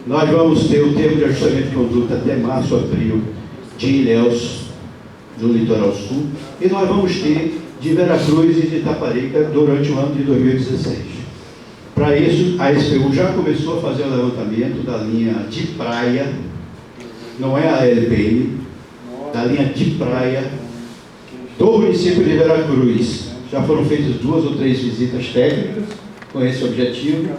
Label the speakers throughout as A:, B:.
A: Nós vamos ter o termo de ajustamento de conduta até março, abril, de Ilhéus, do Litoral Sul, e nós vamos ter de Veracruz e de Itaparica durante o ano de 2016. Para isso, a SPU já começou a fazer o levantamento da linha de praia, não é a LPM, da linha de praia do município de Veracruz. Já foram feitas 2 ou 3 visitas técnicas com esse objetivo.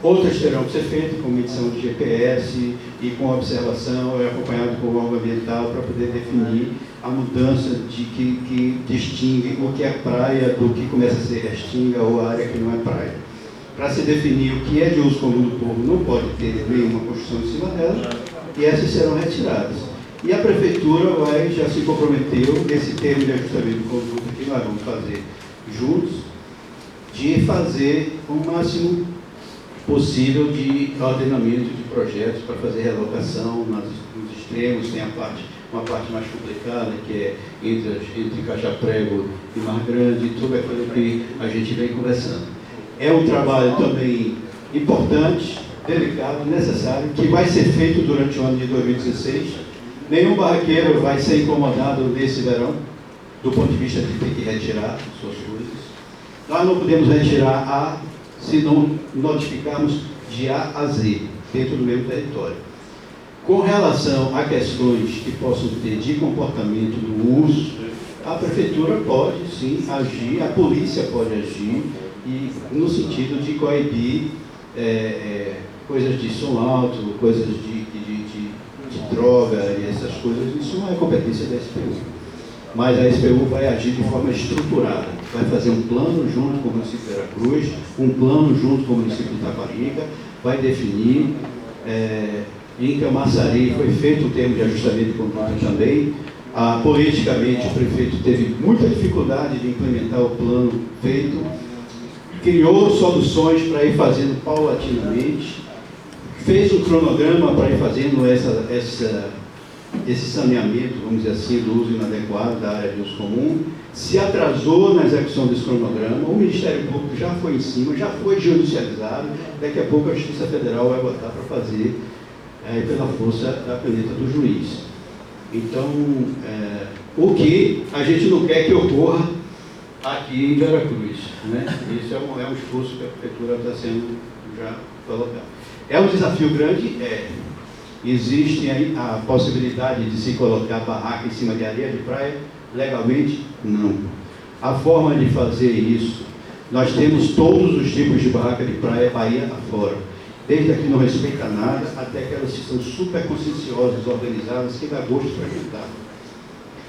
A: Outras terão que ser feitas com medição de GPS e com observação e acompanhado com o órgão ambiental para poder definir a mudança de que distingue o que é praia do que começa a ser restinga ou área que não é praia. Para se definir o que é de uso comum do povo, não pode ter nenhuma construção em cima dela, e essas serão retiradas. E a Prefeitura já se comprometeu, nesse termo de ajustamento de conduta que nós vamos fazer juntos, de fazer o máximo possível de ordenamento de projetos para fazer relocação nos extremos. Tem uma parte mais complicada, que é entre Cajaprego e Mar Grande, tudo aquilo que a gente vem conversando. É um trabalho também importante, delicado, necessário, que vai ser feito durante o ano de 2016. Nenhum barraqueiro vai ser incomodado nesse verão, do ponto de vista de ter que retirar suas coisas. Nós não podemos retirar se não notificarmos de A a Z, dentro do mesmo território. Com relação a questões que possam ter de comportamento do uso, a Prefeitura pode, sim, agir, a polícia pode agir, e no sentido de coibir coisas de som alto, coisas de droga e essas coisas. Isso não é competência da SPU. Mas a SPU vai agir de forma estruturada. Vai fazer um plano junto com o município de Veracruz, um plano junto com o município de Itaparica, vai definir. Em Camaçari foi feito o termo de ajustamento de conduta também. Politicamente, o prefeito teve muita dificuldade de implementar o plano feito, criou soluções para ir fazendo paulatinamente, fez um cronograma para ir fazendo esse saneamento, vamos dizer assim, do uso inadequado da área de uso comum, se atrasou na execução desse cronograma. O Ministério Público já foi em cima, já foi judicializado, daqui a pouco a Justiça Federal vai botar para fazer pela força da caneta do juiz. Então, o que a gente não quer que ocorra aqui em Veracruz, né? Isso é um esforço que a Prefeitura está sendo já colocado. É um desafio grande? Existe aí a possibilidade de se colocar barraca em cima de areia de praia? Legalmente, não. A forma de fazer isso, nós temos todos os tipos de barraca de praia, Bahia afora. Desde a que não respeita nada, até aquelas que são super conscienciosas, organizadas, que dá gosto para frequentar.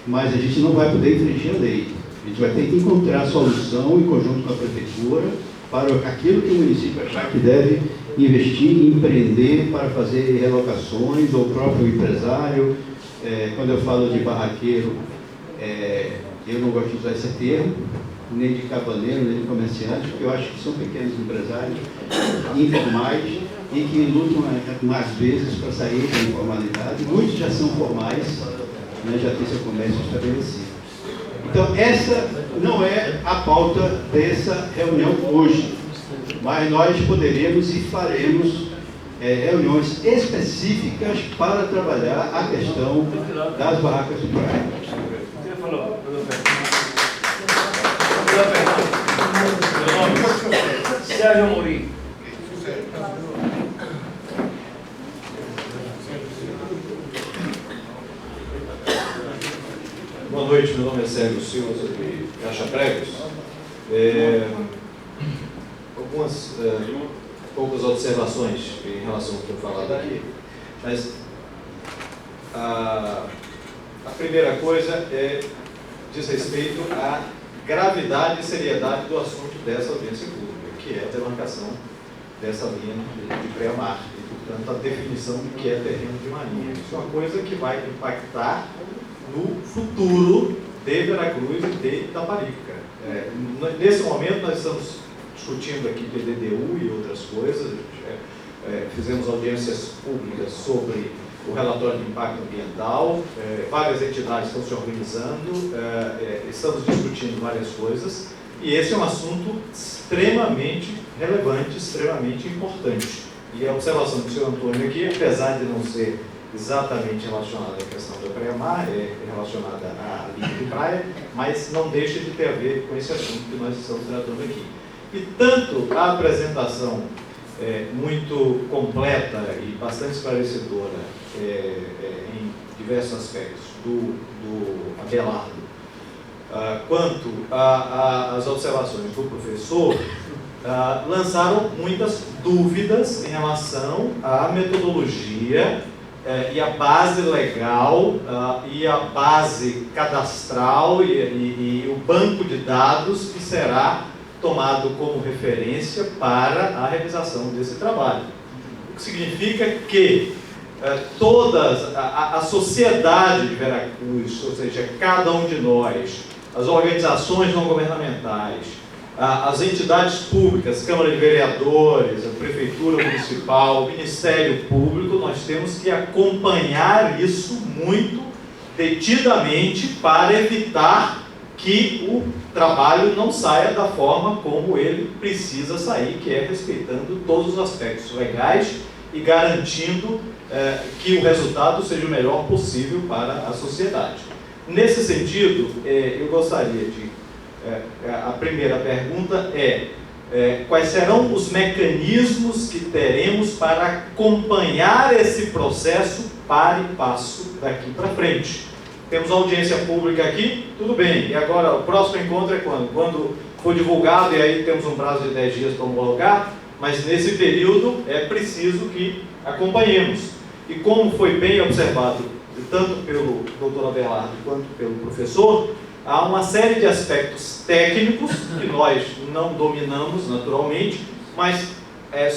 A: Mas a gente não vai poder infringir a lei. A gente vai ter que encontrar a solução em conjunto com a Prefeitura para aquilo que o município achar que deve investir, empreender para fazer relocações, ou o próprio empresário. Quando eu falo de barraqueiro, eu não gosto de usar esse termo, nem de cabaneiro, nem de comerciante, porque eu acho que são pequenos empresários informais e que lutam mais vezes para sair da informalidade. Muitos já são formais, né, já têm seu comércio estabelecido. Então, essa não é a pauta dessa reunião hoje, mas nós poderemos e faremos reuniões específicas para trabalhar a questão das barracas de praia.
B: Sérgio Amorim.
C: Boa noite, meu nome é Sérgio Silva, sou de Cajapregos. Algumas poucas observações em relação ao que foi falado aqui, mas a primeira coisa diz respeito à gravidade e seriedade do assunto dessa audiência pública, que é a demarcação dessa linha de pré-mar e, portanto, a definição do que é terreno de marinha. Isso é uma coisa que vai impactar no futuro de Veracruz e de Itaparica. Nesse momento, nós estamos discutindo aqui PDDU e outras coisas. Fizemos audiências públicas sobre o relatório de impacto ambiental, várias entidades estão se organizando, estamos discutindo várias coisas, e esse é um assunto extremamente relevante, extremamente importante. E a observação do senhor Antônio aqui, apesar de não ser exatamente relacionada à questão da praia-mar, é relacionada à linha de praia, mas não deixa de ter a ver com esse assunto que nós estamos tratando aqui. E tanto a apresentação muito completa e bastante esclarecedora em diversos aspectos do Abelardo, quanto as observações do professor, lançaram muitas dúvidas em relação à metodologia e a base legal e a base cadastral e o banco de dados que será tomado como referência para a realização desse trabalho. O que significa que a sociedade de Veracruz, ou seja, cada um de nós, as organizações não governamentais, as entidades públicas, Câmara de Vereadores, a Prefeitura Municipal, o Ministério Público, nós temos que acompanhar isso muito detidamente para evitar que o trabalho não saia da forma como ele precisa sair, que é respeitando todos os aspectos legais e garantindo que o resultado seja o melhor possível para a sociedade. Nesse sentido, eu gostaria de... a primeira pergunta quais serão os mecanismos que teremos para acompanhar esse processo para e passo daqui para frente? Temos audiência pública aqui, tudo bem. E agora, o próximo encontro é quando? Quando for divulgado, e aí temos um prazo de 10 dias para homologar, mas nesse período é preciso que acompanhemos. E como foi bem observado, tanto pelo Dr. Abelardo quanto pelo professor, há uma série de aspectos técnicos que nós não dominamos naturalmente, mas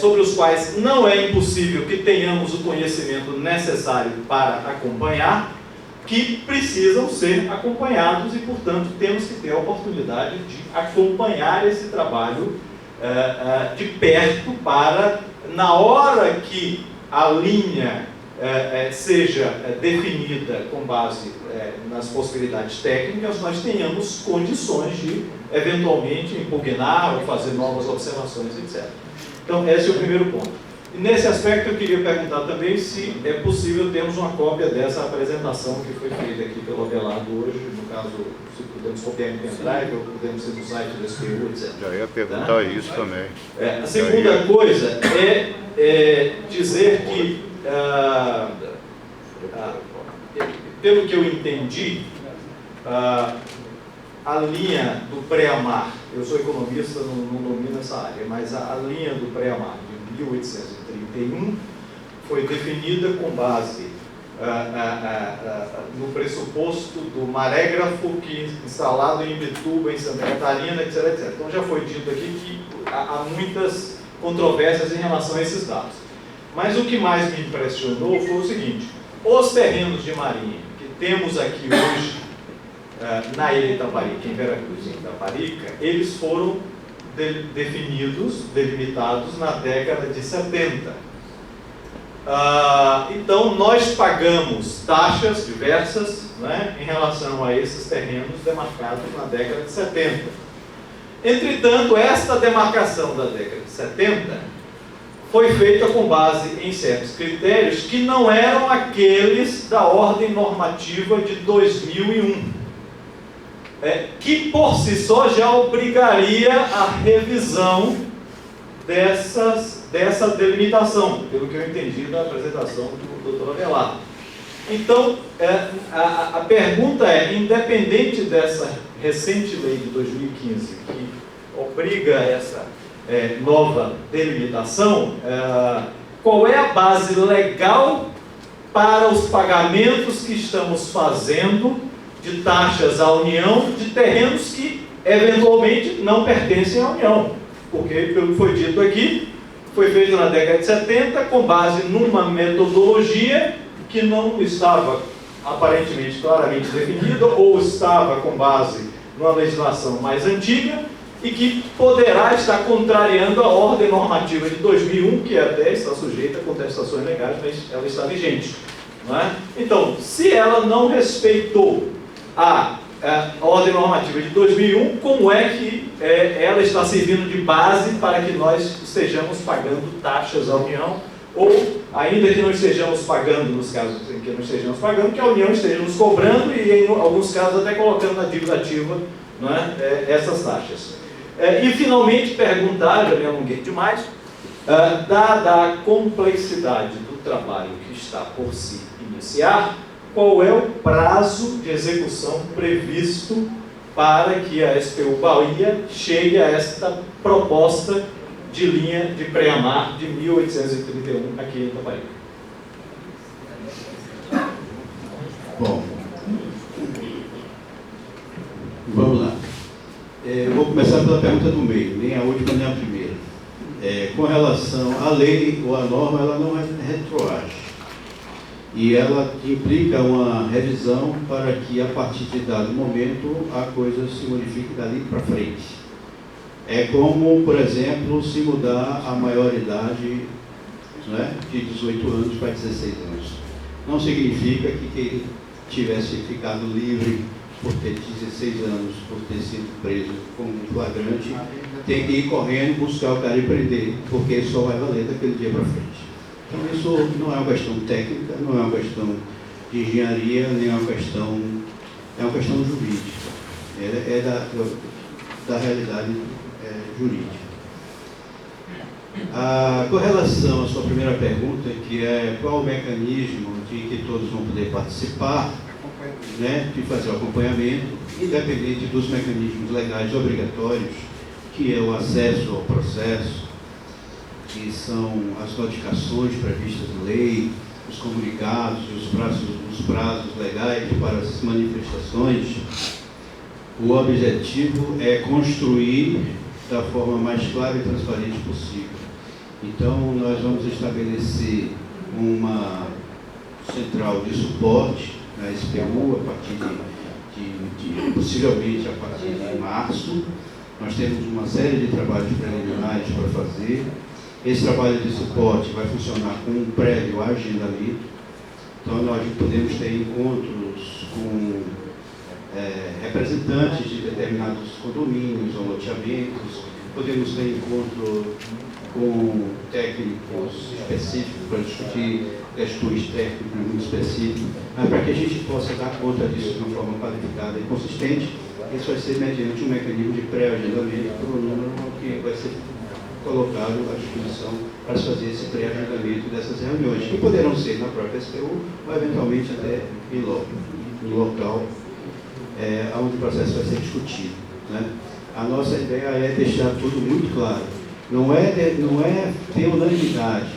C: sobre os quais não é impossível que tenhamos o conhecimento necessário para acompanhar, que precisam ser acompanhados e, portanto, temos que ter a oportunidade de acompanhar esse trabalho de perto para, na hora que a linha seja definida com base nas possibilidades técnicas, nós tenhamos condições de, eventualmente, impugnar ou fazer novas observações, etc. Então, esse é o primeiro ponto. E nesse aspecto eu queria perguntar também se é possível termos uma cópia dessa apresentação que foi feita aqui pelo Abelardo hoje, no caso, se podemos copiar em pendrive ou podemos ser no site do SPU, etc. Já ia perguntar isso também. A segunda coisa é dizer que, pelo que eu entendi, a linha do pré-amar, eu sou economista, não domino essa área, mas a linha do pré-amar de 1831 foi definida com base no pressuposto do marégrafo que instalado em Imbituba, em Santa Catarina, etc, etc. Então já foi dito aqui que há muitas controvérsias em relação a esses dados. Mas o que mais me impressionou foi o seguinte: os terrenos de marinha que temos aqui hoje na Ilha Itaparica, em Veracruz, em Itaparica, eles foram definidos, delimitados na década de 70. Então, nós pagamos taxas diversas, né, em relação a esses terrenos demarcados na década de 70. Entretanto, esta demarcação da década de 70 foi feita com base em certos critérios que não eram aqueles da ordem normativa de 2001. Que por si só já obrigaria a revisão dessa delimitação, pelo que eu entendi da apresentação do Dr. Abelardo. Então, a pergunta é, independente dessa recente lei de 2015, que obriga essa nova delimitação, qual é a base legal para os pagamentos que estamos fazendo de taxas à União de terrenos que eventualmente não pertencem à União? Porque, pelo que foi dito aqui, foi feito na década de 70 com base numa metodologia que não estava aparentemente claramente definida ou estava com base numa legislação mais antiga e que poderá estar contrariando a ordem normativa de 2001, que até está sujeita a contestações legais, mas ela está vigente, não é? Então, se ela não respeitou a a ordem normativa de 2001, como é que ela está servindo de base para que nós estejamos pagando taxas à União, ou ainda que não estejamos pagando, nos casos em que não estejamos pagando, que a União esteja nos cobrando e em alguns casos até colocando na dívida ativa, não é, essas taxas. E finalmente perguntar, já me alonguei demais, dada a complexidade do trabalho que está por se iniciar, qual é o prazo de execução previsto para que a SPU Bahia chegue a esta proposta de linha de pré-amar de 1831 aqui em Itaparica?
A: Bom, vamos lá. Eu vou começar pela pergunta do meio, nem a última nem a primeira. Com relação à lei ou à norma, ela não retroage. E ela implica uma revisão para que, a partir de dado momento, a coisa se modifique dali para frente. É como, por exemplo, se mudar a maioridade, né, de 18 anos para 16 anos. Não significa que quem tivesse ficado livre por ter 16 anos, por ter sido preso como um flagrante, tem que ir correndo buscar o cara e prender, porque só vai valer daquele dia para frente. Então isso não é uma questão técnica, não é uma questão de engenharia, nem é uma questão jurídica. É da realidade jurídica. Com relação à sua primeira pergunta, que é qual o mecanismo de que todos vão poder participar, né, de fazer o acompanhamento, independente dos mecanismos legais obrigatórios, que é o acesso ao processo, que são as notificações previstas na lei, os comunicados e os prazos legais para as manifestações. O objetivo é construir da forma mais clara e transparente possível. Então, nós vamos estabelecer uma central de suporte na SPU a partir possivelmente a partir de março. Nós temos uma série de trabalhos preliminares para fazer. Esse trabalho de suporte vai funcionar com um prévio agendamento. Então, nós podemos ter encontros com representantes de determinados condomínios ou loteamentos, podemos ter encontro com técnicos específicos para discutir questões técnicas muito específicas, mas para que a gente possa dar conta disso de uma forma qualificada e consistente, isso vai ser mediante um mecanismo de pré-agendamento para o número que vai ser colocado à disposição para se fazer esse pré-agendamento dessas reuniões, que poderão ser na própria SPU ou eventualmente até no local onde o processo vai ser discutido, né? A nossa ideia é deixar tudo muito claro. Não é ter unanimidade,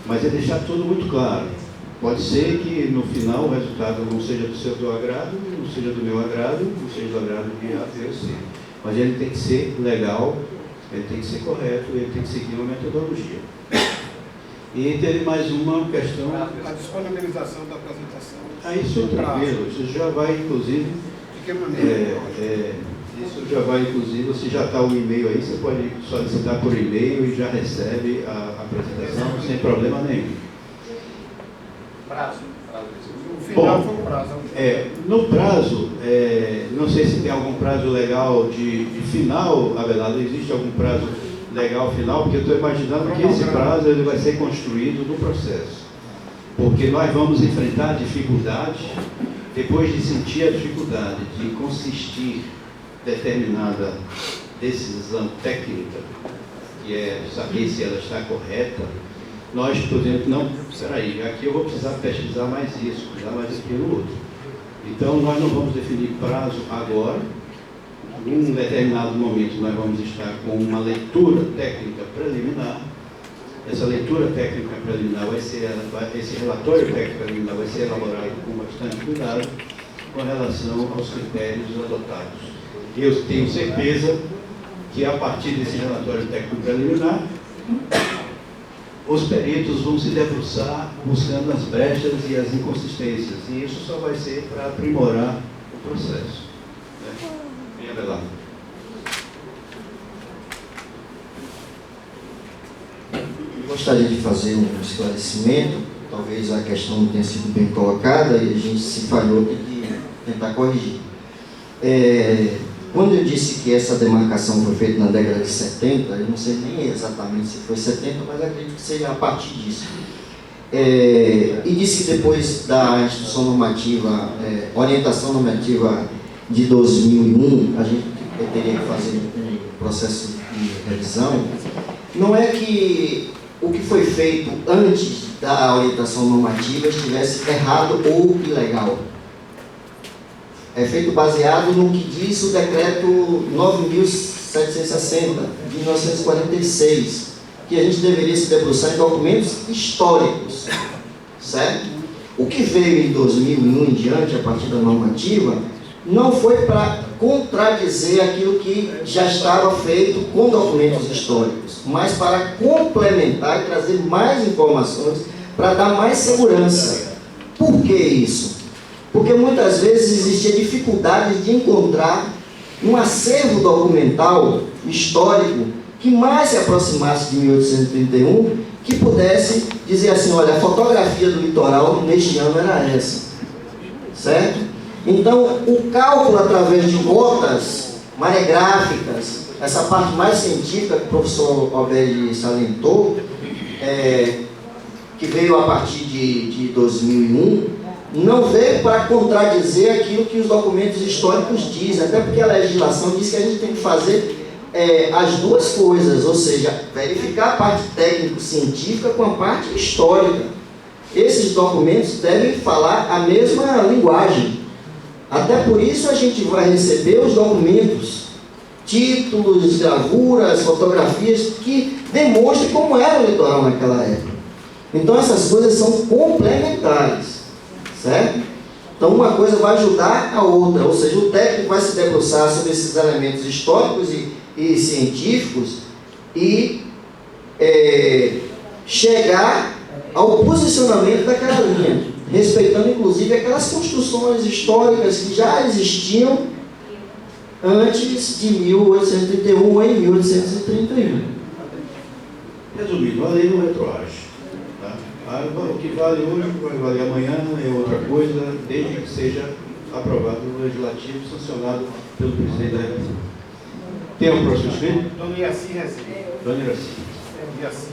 A: mas é deixar tudo muito claro. Pode ser que no final o resultado não seja do seu agrado, não seja do meu agrado, não seja do agrado de A, B ou C. Mas ele tem que ser legal, ele tem que ser correto, ele tem que seguir uma metodologia. E teve mais uma questão.
B: A disponibilização da apresentação.
A: Isso é tranquilo, isso já vai, inclusive.
B: De que maneira?
A: Isso já vai, inclusive, você já está o e-mail aí, você pode solicitar por e-mail e já recebe a apresentação sem problema nenhum.
C: Prazo.
B: O final foi o prazo.
A: No prazo, não sei se tem algum prazo legal de final, Abelardo, existe algum prazo legal final, porque eu estou imaginando que esse prazo ele vai ser construído no processo. Porque nós vamos enfrentar dificuldade, depois de sentir a dificuldade de consistir determinada decisão técnica, que é saber se ela está correta, nós, por exemplo, não, peraí, aqui eu vou precisar pesquisar mais isso, precisar mais aquilo outro. Então, nós não vamos definir prazo agora. Em um determinado momento, nós vamos estar com uma leitura técnica preliminar. Essa leitura técnica preliminar esse relatório técnico preliminar vai ser elaborado com bastante cuidado com relação aos critérios adotados. Eu tenho certeza que, a partir desse relatório técnico preliminar, os peritos vão se debruçar buscando as brechas e as inconsistências, e isso só vai ser para aprimorar o processo. Venha, Abelardo.
D: Gostaria de fazer um esclarecimento, talvez a questão não tenha sido bem colocada e a gente se falhou, tem que tentar corrigir. Quando eu disse que essa demarcação foi feita na década de 70, eu não sei nem exatamente se foi 70, mas acredito que seja a partir disso. E disse que depois da instituição normativa, orientação normativa de 2001, a gente teria que fazer um processo de revisão. Não é que o que foi feito antes da orientação normativa estivesse errado ou ilegal. É feito baseado no que diz o decreto 9.760, de 1946, que a gente deveria se debruçar em documentos históricos, certo? O que veio em 2001 em diante, a partir da normativa, não foi para contradizer aquilo que já estava feito com documentos históricos, mas para complementar e trazer mais informações para dar mais segurança. Por que isso? Porque muitas vezes existia dificuldade de encontrar um acervo documental histórico que mais se aproximasse de 1831, que pudesse dizer assim, olha, a fotografia do litoral neste ano era essa, certo? Então, o cálculo através de rotas maregráficas, essa parte mais científica que o professor Obed salientou, que veio a partir de 2001, não veio para contradizer aquilo que os documentos históricos dizem, até porque a legislação diz que a gente tem que fazer as duas coisas, ou seja, verificar a parte técnico-científica com a parte histórica. Esses documentos devem falar a mesma linguagem. Até por isso a gente vai receber os documentos, títulos, gravuras, fotografias que demonstrem como era o litoral naquela época. Então essas coisas são complementares, certo? Então uma coisa vai ajudar a outra, ou seja, o técnico vai se debruçar sobre esses elementos históricos e científicos e chegar ao posicionamento daquela linha, respeitando inclusive aquelas construções históricas que já existiam antes de 1831 ou em 1831.
A: Resumindo, a lei não retroage. Tá? O que vale hoje vai valer amanhã, é outra coisa, desde que seja aprovado no legislativo, sancionado pelo presidente da República. Tem um próximo inscrito?
B: Dona Iaci Rezende.
A: Dona Iraci.
B: Iaci.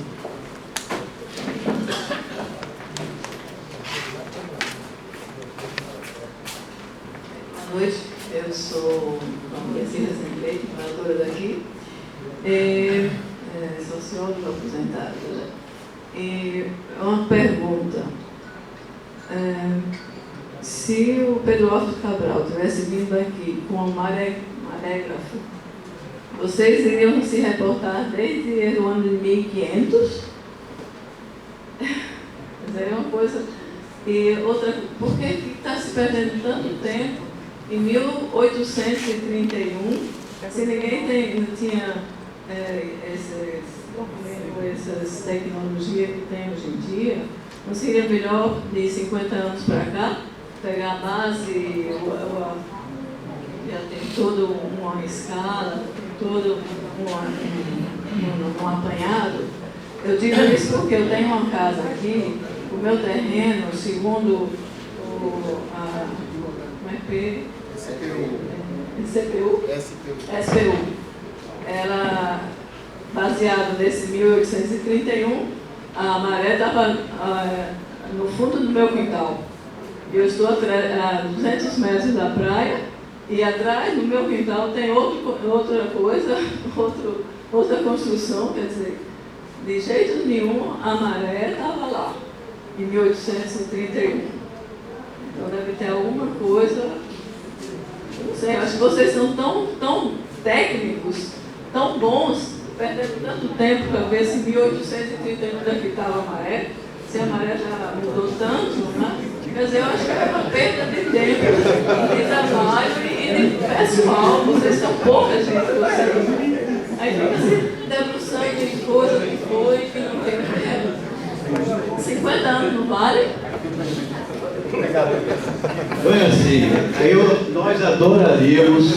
E: Boa noite, eu sou a Iaci Rezende Leite, moradora daqui, socióloga aposentada. E uma pergunta: se o Pedro Alves Cabral tivesse vindo aqui com um marégrafo, vocês iriam se reportar desde o ano de 1500? Seria uma coisa. E outra, por que está se perdendo tanto tempo em 1831, se ninguém não tinha essas tecnologias que tem hoje em dia? Não seria melhor de 50 anos para cá, pegar a base, já tem toda uma escala, todo um apanhado? Eu digo isso porque eu tenho uma casa aqui, o meu terreno, segundo SPU, ela, baseado nesse 1831, a maré estava no fundo do meu quintal. Eu estou a 200 metros da praia e atrás do meu quintal tem outra coisa, outra construção, quer dizer, de jeito nenhum a maré estava lá, em 1831. Então deve ter alguma coisa, não sei, acho que vocês são tão técnicos, tão bons, perdendo tanto tempo para ver se 1831 daqui estava a maré, se a maré já mudou tanto, né? Quer dizer, eu acho que é uma perda de tempo, de trabalho e de pessoal, vocês são pouca gente, vocês. Aí fica se debruçando em coisa que foi, que não tem tempo. 50 anos não vale?
A: Foi assim, nós adoraríamos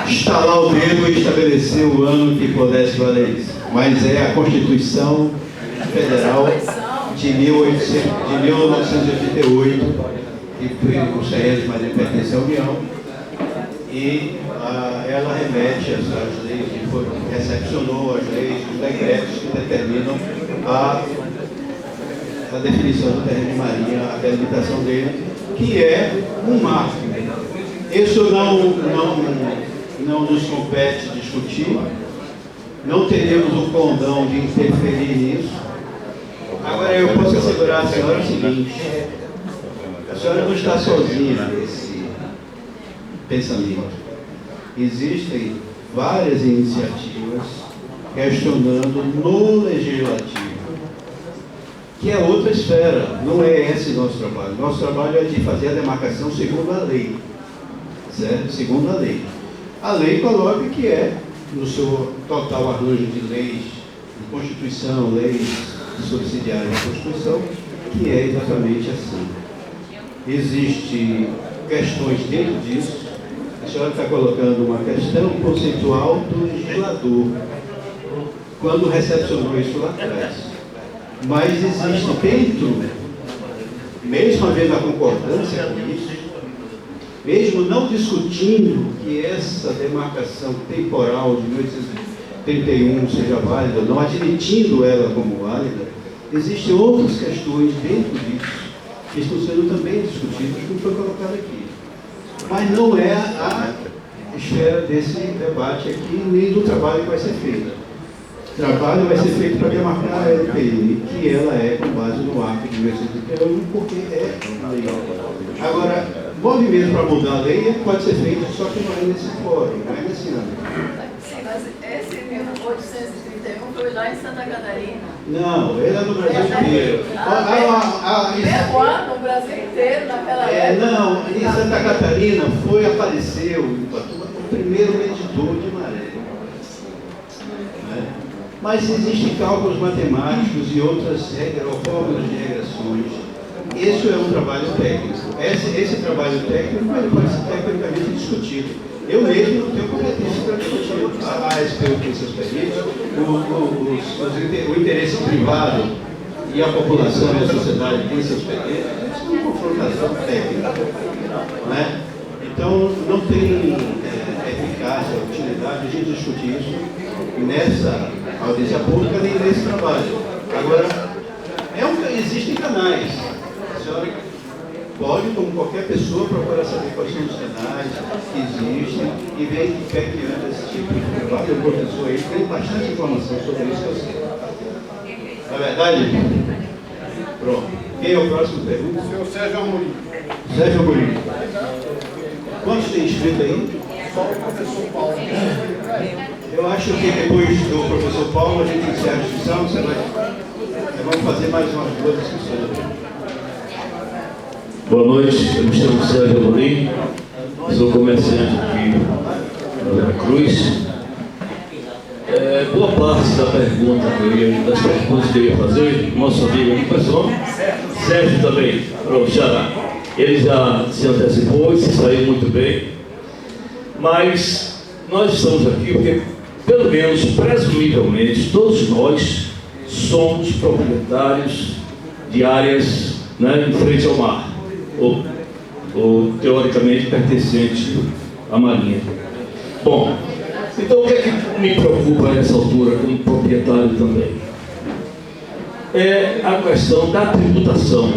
A: estalar o dedo e estabelecer o ano que pudesse valer isso. Mas é a Constituição Federal de 1988 que o CESMA pertence à União, e ela remete às leis, recepcionou as leis, os decretos que determinam a definição do terreno de marinha, a delimitação dele, que é um marco. Isso não nos compete discutir, não teremos o condão de interferir nisso. Agora, eu posso assegurar a senhora o seguinte: a senhora não está sozinha nesse pensamento. Existem várias iniciativas questionando no legislativo, que é outra esfera, não é esse nosso trabalho. Nosso trabalho é de fazer a demarcação segundo a lei, certo? Segundo a lei. A lei coloca que é, no seu total arranjo de leis, de Constituição, leis subsidiárias da Constituição, que é exatamente assim. Existem questões dentro disso. A senhora está colocando uma questão conceitual do legislador, quando recepcionou isso lá atrás. Mas existe dentro, mesmo havendo a concordância com isso, mesmo não discutindo que essa demarcação temporal de 1831 seja válida, não admitindo ela como válida, existem outras questões dentro disso que estão sendo também discutidas, como foi colocado aqui. Mas não é a esfera desse debate aqui, nem do trabalho que vai ser feito. O trabalho vai ser feito para demarcar a LPI, que ela é com base no ato de 1831, porque é legal. Agora, movimento para mudar a lei pode ser feito, só que não é nesse fórum, não é nesse ano.
E: Sim, mas esse 1831 foi lá em Santa Catarina.
A: Não, ele é no Brasil inteiro.
E: Mesmo ano, no Brasil inteiro, naquela época.
A: Não, em Santa Catarina apareceu o primeiro medidor de maré. Né? Mas existem cálculos matemáticos e outras fórmulas de regressões. Esse é um trabalho técnico. Esse trabalho técnico ele pode ser tecnicamente discutido. Eu mesmo não tenho competência para discutir a respeito desses peritos, o interesse privado e a população e a sociedade têm seus peritos. Isso é uma confrontação técnica. Né? Então, não tem eficácia, utilidade a gente discutir isso nessa audiência pública nem nesse trabalho. Agora, existem canais. A senhora pode, como qualquer pessoa, procurar saber quais são os canais que existem e ver em que pé que anda esse tipo de trabalho. O professor aí tem bastante informação sobre isso que eu sei. Na verdade, pronto. Quem é o próximo pergunta?
B: O senhor Sérgio Amorim.
A: Sérgio Amorim. Quantos tem inscrito aí?
B: Só o professor Paulo.
A: Eu acho que depois do professor Paulo a gente encerra a discussão. Vamos fazer mais umas duas discussões.
F: Boa noite, eu me chamo Sérgio Amorim, sou comerciante aqui na Vera Cruz. Boa parte das perguntas que eu ia fazer, nosso amigo aqui, pessoal, Sérgio também, para o Xará. Ele já se antecipou e se saiu muito bem, mas nós estamos aqui porque, pelo menos presumivelmente, todos nós somos proprietários de áreas, né, em frente ao mar. Ou teoricamente pertencente à Marinha. Bom, então o que é que me preocupa nessa altura como proprietário também? É a questão da tributação.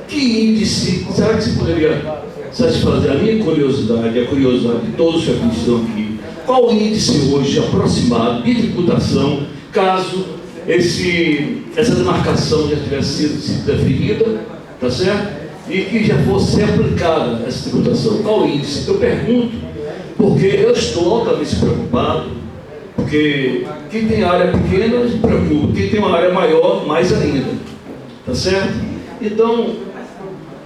F: Que índice, será que se poderia satisfazer a minha curiosidade, a curiosidade de todos que estão aqui? Qual o índice hoje aproximado de tributação, caso essa demarcação já tivesse sido definida, tá certo? E que já fosse aplicada essa tributação? Qual o índice? Eu pergunto, porque eu estou altamente preocupado, porque quem tem área pequena se preocupa, quem tem uma área maior, mais ainda, tá certo? Então,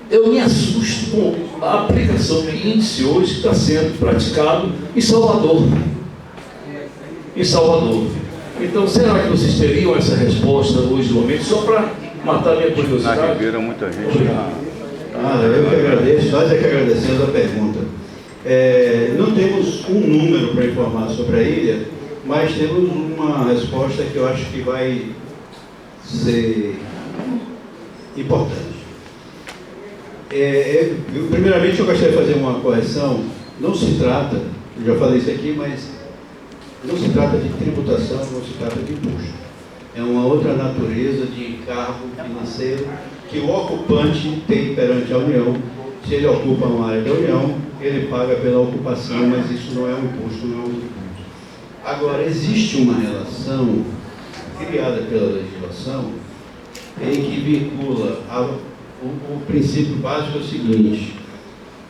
F: eu me assusto com a aplicação de índice hoje que está sendo praticado em Salvador. Em Salvador. Então, será que vocês teriam essa resposta hoje no momento, só para matar minha curiosidade?
G: Na Ribeira, muita gente.
A: Eu que agradeço, nós é que agradecemos a pergunta. Não temos um número para informar sobre a ilha, mas temos uma resposta que eu acho que vai ser importante. Primeiramente, eu gostaria de fazer uma correção. Não se trata, eu já falei isso aqui, mas não se trata de tributação, não se trata de imposto. É uma outra natureza de encargo financeiro que o ocupante tem perante a União. Se ele ocupa uma área da União, ele paga pela ocupação, mas isso não é um imposto, não é um tributo. Agora, existe uma relação criada pela legislação em que vincula o princípio básico é o seguinte: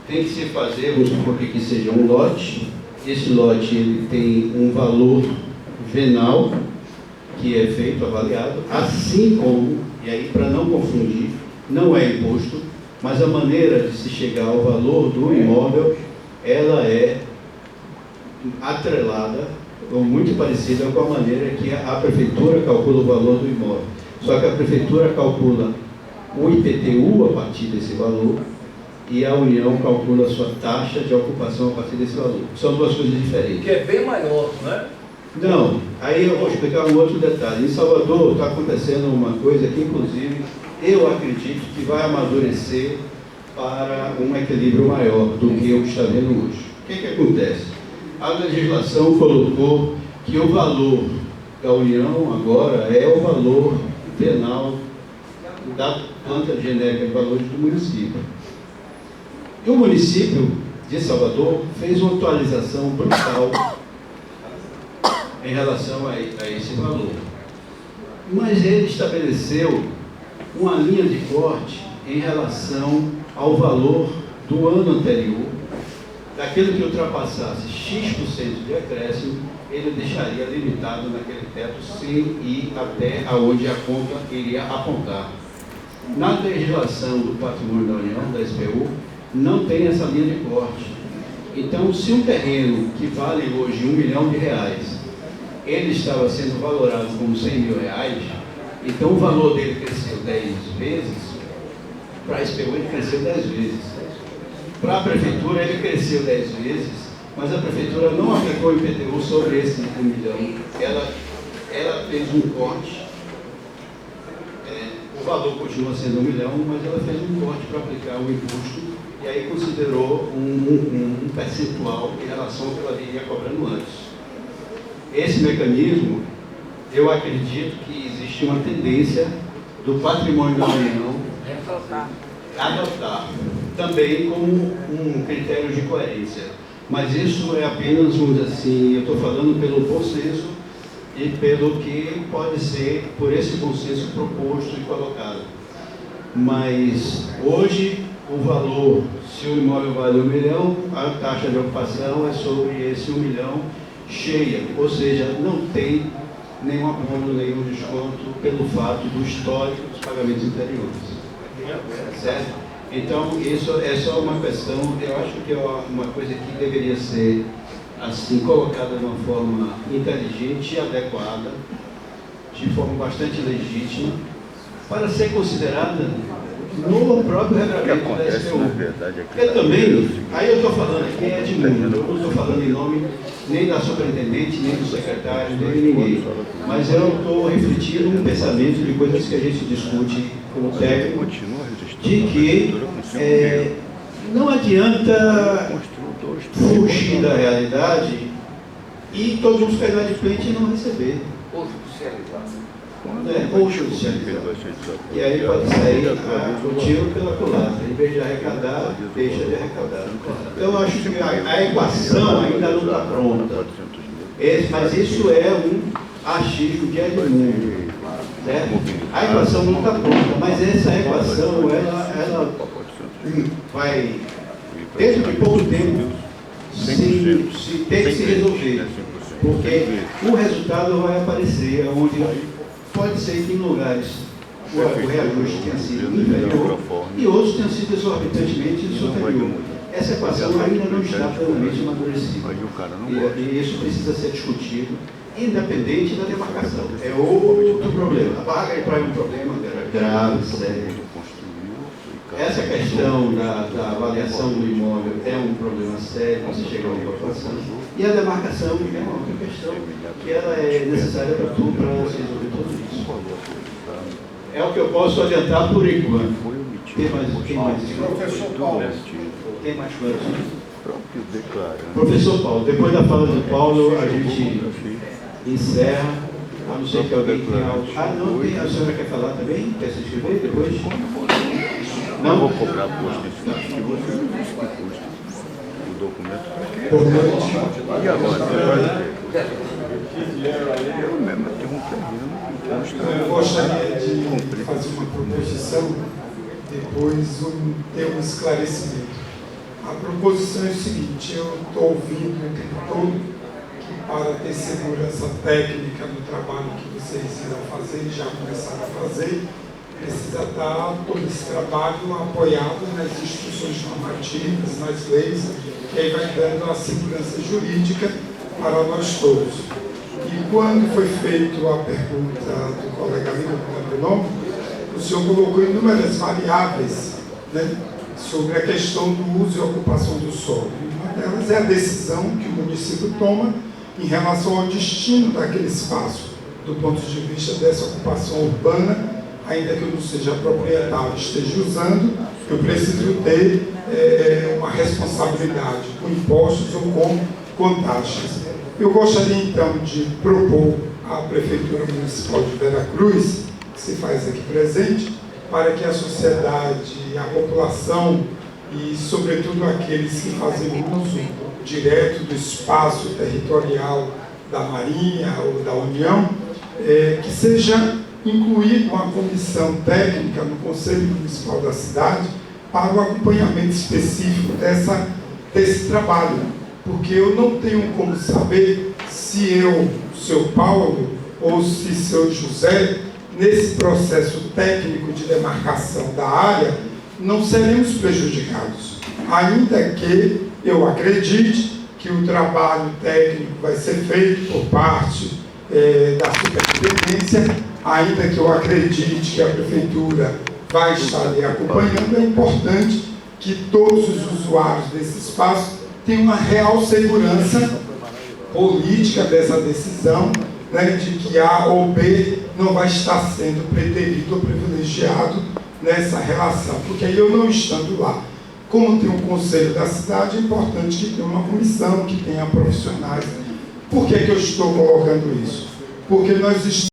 A: tem que se fazer, vamos supor que seja um lote, esse lote ele tem um valor venal que é feito, avaliado, assim como, e aí para não confundir, não é imposto, mas a maneira de se chegar ao valor do imóvel, ela é atrelada, ou muito parecida com a maneira que a prefeitura calcula o valor do imóvel. Só que a prefeitura calcula o IPTU a partir desse valor e a União calcula a sua taxa de ocupação a partir desse valor. São duas coisas diferentes.
F: Que é bem maior, não é?
A: Não, aí eu vou explicar um outro detalhe. Em Salvador está acontecendo uma coisa que, inclusive, eu acredito que vai amadurecer para um equilíbrio maior do que o que está vendo hoje. O que acontece? A legislação colocou que o valor da União agora é o valor venal da planta genérica de valores do município. E o município de Salvador fez uma atualização brutal em relação a esse valor. Mas ele estabeleceu uma linha de corte em relação ao valor do ano anterior. Daquilo que ultrapassasse X% de acréscimo, ele deixaria limitado naquele teto sem ir até aonde a conta iria apontar. Na legislação do patrimônio da União, da SPU, não tem essa linha de corte. Então, se um terreno que vale hoje R$1 milhão, ele estava sendo valorado como R$100 mil, então o valor dele cresceu 10 vezes, para a SPU ele cresceu 10 vezes. Para a prefeitura ele cresceu 10 vezes, mas a prefeitura não aplicou o IPTU sobre esse R$1 milhão. Ela fez um corte, o valor continua sendo R$1 milhão, mas ela fez um corte para aplicar o imposto e aí considerou um percentual em relação ao que ela vinha cobrando antes. Esse mecanismo, eu acredito que existe uma tendência do patrimônio da União adotar também como um critério de coerência. Mas isso é apenas, vamos dizer assim, eu estou falando pelo bom senso e pelo que pode ser por esse bom senso proposto e colocado. Mas hoje o valor, se o imóvel vale R$1 milhão, a taxa de ocupação é sobre esse R$1 milhão cheia, ou seja, não tem nenhum abono, nenhum desconto pelo fato do histórico dos pagamentos anteriores. Certo? Então, isso é só uma questão, eu acho que é uma coisa que deveria ser assim colocada de uma forma inteligente e adequada, de forma bastante legítima, para ser considerada no próprio regulamento da SPU. Porque também, aí eu estou falando aqui é de mundo, eu não estou falando em nome nem da superintendente, nem do secretário, nem de ninguém, mas eu estou refletindo um pensamento de coisas que a gente discute como técnico, de que não adianta fugir da realidade e todos vamos pegar de frente e não receber. Ou judicializar. E aí pode sair o tiro pela culatra. Em vez de arrecadar, deixa de arrecadar. Então eu acho que a equação ainda não está pronta. Mas isso é um achismo de Edmundo. Certo? A equação não está pronta, mas essa equação ela vai, dentro de pouco tempo, se tem que se resolver. Porque o resultado vai aparecer onde pode ser que em lugares o reajuste tenha sido inferior e outros tenham sido exorbitantemente superior. Essa equação ainda não está plenamente amadurecida. E isso precisa ser discutido, independente da demarcação. É outro problema. A barra de praia é um problema grave, sério. Essa questão da avaliação do imóvel é um problema sério, quando se chega a uma incorporação. E a demarcação é uma outra questão, que ela é necessária para tudo, para se resolver tudo isso. É o que eu posso adiantar por enquanto. Quem mais?
B: Professor Paulo.
A: Quem mais foi?
G: Próprio declarante.
A: Professor Paulo, depois da fala do Paulo, a gente encerra, a não ser que alguém tenha algo. Não, a senhora quer falar também? Quer se inscrever depois?
G: Não vou cobrar custo que você não disse que custa o documento. E agora? Você vai ver. Eu mesmo tenho um terreno que custa.
B: Eu gostaria de fazer uma proposição, depois ter um esclarecimento. A proposição é o seguinte: eu estou ouvindo o tempo todo que para ter segurança técnica no trabalho que vocês irão fazer e já começaram a fazer, precisa estar todo esse trabalho apoiado nas instruções normativas, nas leis, que aí vai dando a segurança jurídica para nós todos. E quando foi feita a pergunta do colega amigo, não lembro o nome, o senhor colocou inúmeras variáveis, né, sobre a questão do uso e ocupação do solo. Uma delas é a decisão que o município toma em relação ao destino daquele espaço, do ponto de vista dessa ocupação urbana, ainda que eu não seja proprietário, esteja usando, eu preciso ter uma responsabilidade com impostos ou com taxas. Eu gostaria então de propor à Prefeitura Municipal de Veracruz, que se faz aqui presente, para que a sociedade, a população e, sobretudo, aqueles que fazem uso direto do espaço territorial da Marinha ou da União, que seja incluída uma comissão técnica no Conselho Municipal da cidade para o acompanhamento específico desse trabalho, porque eu não tenho como saber se eu, seu Paulo, ou se seu José, nesse processo técnico de demarcação da área, não seremos prejudicados, ainda que eu acredite que o trabalho técnico vai ser feito por parte da superintendência, ainda que eu acredite que a Prefeitura vai estar ali acompanhando. É importante que todos os usuários desse espaço tenham uma real segurança política dessa decisão, né, de que A ou B não vai estar sendo preterido ou privilegiado nessa relação, porque aí eu não estando lá, como tem um conselho da cidade, é importante que tenha uma comissão, que tenha profissionais. Por que eu estou colocando isso? Porque nós estamos